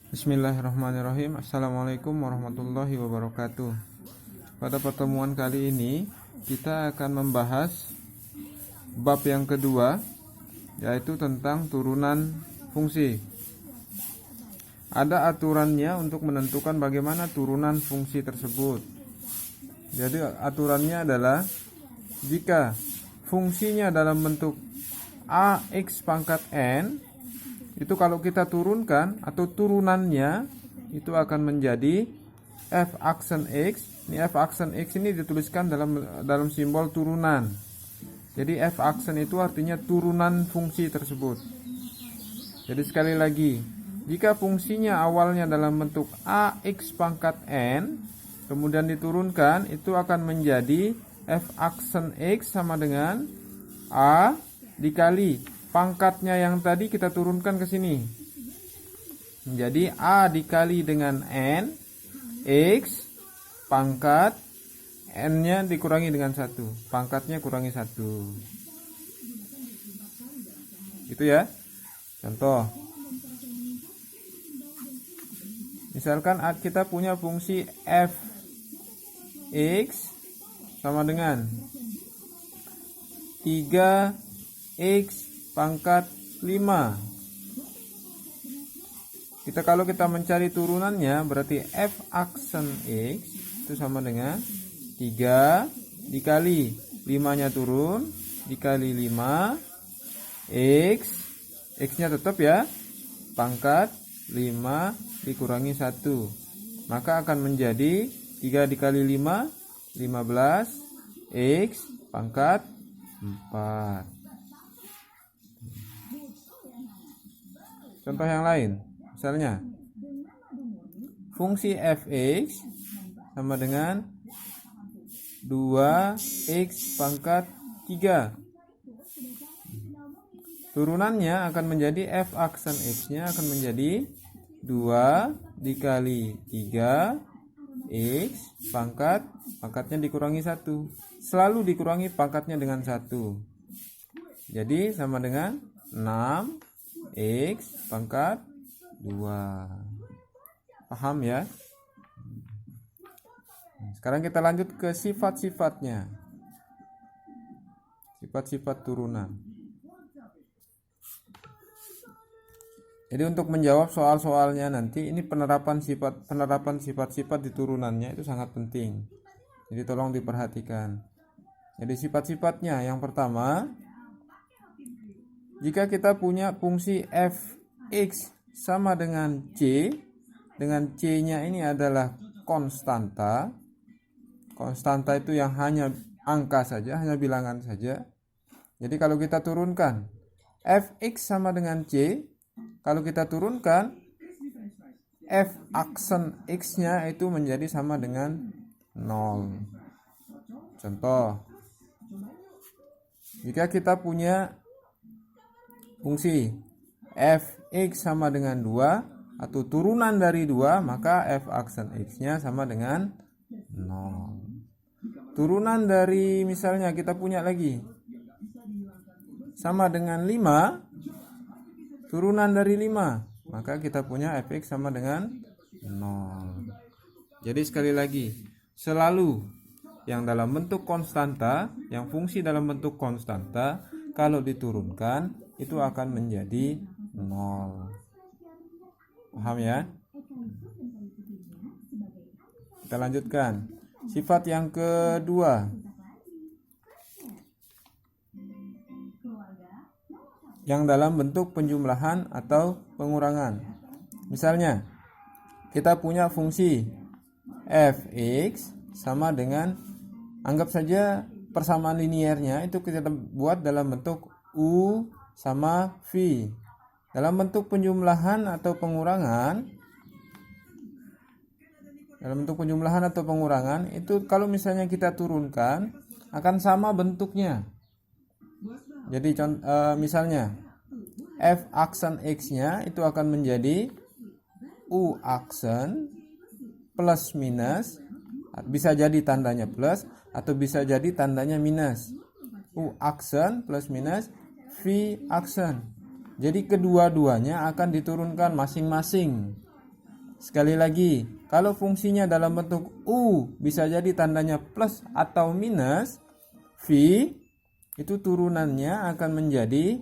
Bismillahirrahmanirrahim. Assalamualaikum warahmatullahi wabarakatuh. Pada pertemuan kali ini kita akan membahas bab yang kedua, yaitu tentang turunan fungsi. Ada aturannya untuk menentukan bagaimana turunan fungsi tersebut. Jadi aturannya adalah jika fungsinya dalam bentuk ax pangkat n, itu kalau kita turunkan atau turunannya itu akan menjadi f aksen x. Ini f aksen x ini dituliskan dalam simbol turunan. Jadi f aksen itu artinya turunan fungsi tersebut. Jadi sekali lagi, jika fungsinya awalnya dalam bentuk ax pangkat n, kemudian diturunkan, itu akan menjadi f aksen x sama dengan a dikali pangkatnya yang tadi kita turunkan ke sini. Jadi a dikali dengan n, x pangkat n-nya dikurangi dengan 1, pangkatnya kurangi 1. Gitu ya. Contoh. Misalkan kita punya fungsi f x sama dengan 3x pangkat 5. Kalau kita mencari turunannya, berarti f aksen x itu sama dengan 3 dikali 5-nya turun dikali 5 x nya tetap ya, pangkat 5 dikurangi 1, maka akan menjadi 3 dikali 5 15 x pangkat 4. Contoh yang lain, misalnya fungsi fx sama dengan 2x pangkat 3. Turunannya akan menjadi f aksen x-nya akan menjadi 2 dikali 3 x pangkatnya dikurangi 1. Selalu dikurangi pangkatnya dengan 1. Jadi sama dengan 6 x pangkat 2. Paham ya? Sekarang kita lanjut ke sifat-sifatnya. Sifat-sifat turunan. Jadi untuk menjawab soal-soalnya nanti, ini penerapan sifat-sifat di turunannya itu sangat penting. Jadi tolong diperhatikan. Jadi sifat-sifatnya, yang pertama, jika kita punya fungsi fx sama dengan c, dengan c-nya ini adalah konstanta. Konstanta itu yang hanya angka saja, hanya bilangan saja. Jadi kalau kita turunkan fx sama dengan c, kalau kita turunkan f aksen x-nya itu menjadi sama dengan 0. Contoh, jika kita punya fungsi fx sama dengan 2 atau turunan dari 2, maka f aksen x-nya sama dengan 0. Turunan dari, misalnya kita punya lagi sama dengan 5, turunan dari 5, maka kita punya fx sama dengan 0. Jadi sekali lagi, selalu yang dalam bentuk konstanta, yang fungsi dalam bentuk konstanta, kalau diturunkan itu akan menjadi 0. Paham ya? Kita lanjutkan. Sifat yang kedua, yang dalam bentuk penjumlahan atau pengurangan. Misalnya, kita punya fungsi fx sama dengan, anggap saja persamaan linearnya itu kita buat dalam bentuk u sama v. Dalam bentuk penjumlahan atau pengurangan, itu kalau misalnya kita turunkan akan sama bentuknya. Jadi misalnya f aksen x-nya itu akan menjadi u aksen plus minus, bisa jadi tandanya plus atau bisa jadi tandanya minus. U aksen plus minus v aksen. Jadi kedua-duanya akan diturunkan masing-masing. Sekali lagi, kalau fungsinya dalam bentuk U bisa jadi tandanya plus atau minus, V itu turunannya akan menjadi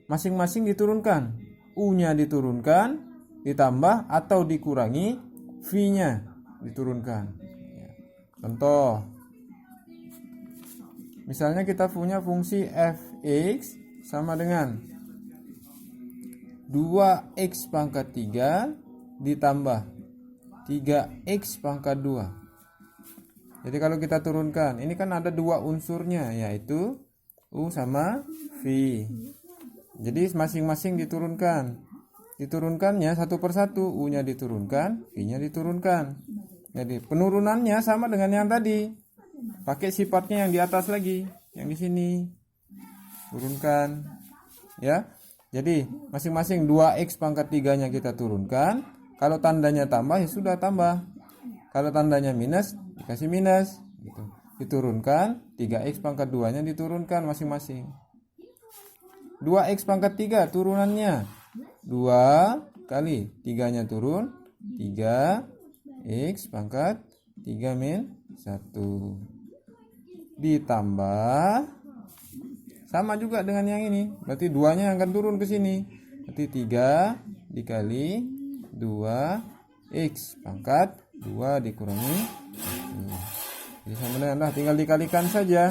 masing-masing diturunkan. U-nya diturunkan, ditambah atau dikurangi, V-nya diturunkan. Contoh, misalnya kita punya fungsi fx sama dengan 2x pangkat 3 ditambah 3x pangkat 2. Jadi kalau kita turunkan, ini kan ada dua unsurnya, yaitu U sama V. Jadi masing-masing diturunkan. Diturunkannya satu persatu, U-nya diturunkan, V-nya diturunkan. Jadi penurunannya sama dengan yang tadi. Pakai sifatnya yang di atas lagi, yang di sini. Turunkan. Ya. Jadi masing-masing 2x pangkat 3-nya kita turunkan. Kalau tandanya tambah ya sudah tambah. Kalau tandanya minus dikasih minus gitu. Diturunkan, 3x pangkat 2-nya diturunkan masing-masing. 2x pangkat 3 turunannya 2 kali 3-nya turun, 3x pangkat 3 min 1 ditambah sama juga dengan yang ini. Berarti 2-nya akan turun ke sini. Berarti 3 dikali 2x pangkat 2 dikurangi 1. Jadi sama dengan, tinggal dikalikan saja.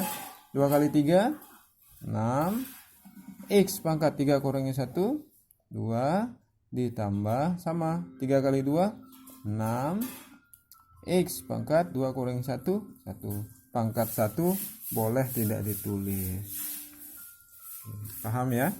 2 kali 3 6, x pangkat 3 kurangi 1 2 ditambah sama 3 kali 2 6, x pangkat 2 kurangi 1 1. Pangkat 1 boleh tidak ditulis. Paham ya?